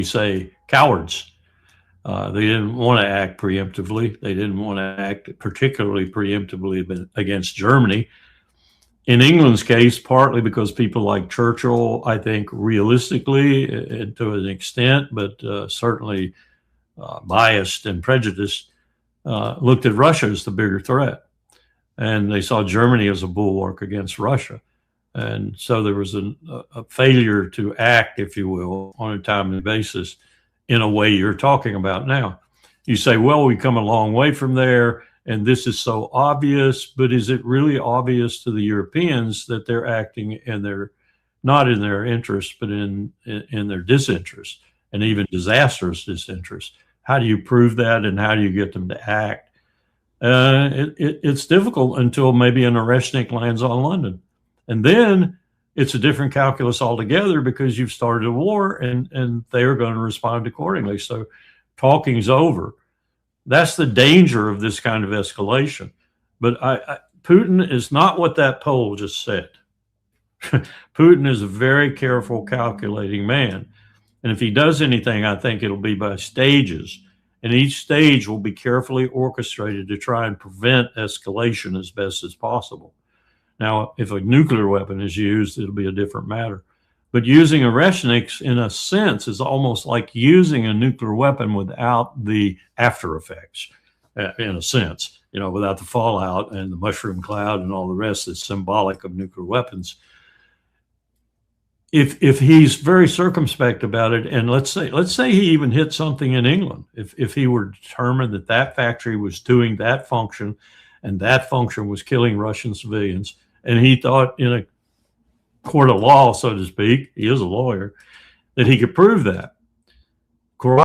say cowards. They didn't want to act preemptively. They didn't want to act particularly preemptively against Germany. In England's case, partly because people like Churchill, I think realistically, and to an extent, but certainly biased and prejudiced, looked at Russia as the bigger threat. And they saw Germany as a bulwark against Russia. And so there was a failure to act, if you will, on a timely basis in a way you're talking about now. You say, well, we come a long way from there, and this is so obvious, but is it really obvious to the Europeans that they're acting in their, not in their interest, but in their disinterest, and even disastrous disinterest? How do you prove that, and how do you get them to act? It's difficult until maybe an Oreshnik lands on London. And then it's a different calculus altogether because you've started a war and they are going to respond accordingly. So talking's over. That's the danger of this kind of escalation. But Putin is not what that poll just said. Putin is a very careful, calculating man. And if he does anything, I think it'll be by stages. And each stage will be carefully orchestrated to try and prevent escalation as best as possible. Now, if a nuclear weapon is used, it'll be a different matter. But using Oreshniks, in a sense, is almost like using a nuclear weapon without the after effects, in a sense, without the fallout and the mushroom cloud and all the rest that's symbolic of nuclear weapons. If he's very circumspect about it, and let's say he even hit something in England, if he were determined that that factory was doing that function and that function was killing Russian civilians, and he thought in a court of law, so to speak, he is a lawyer, that he could prove that.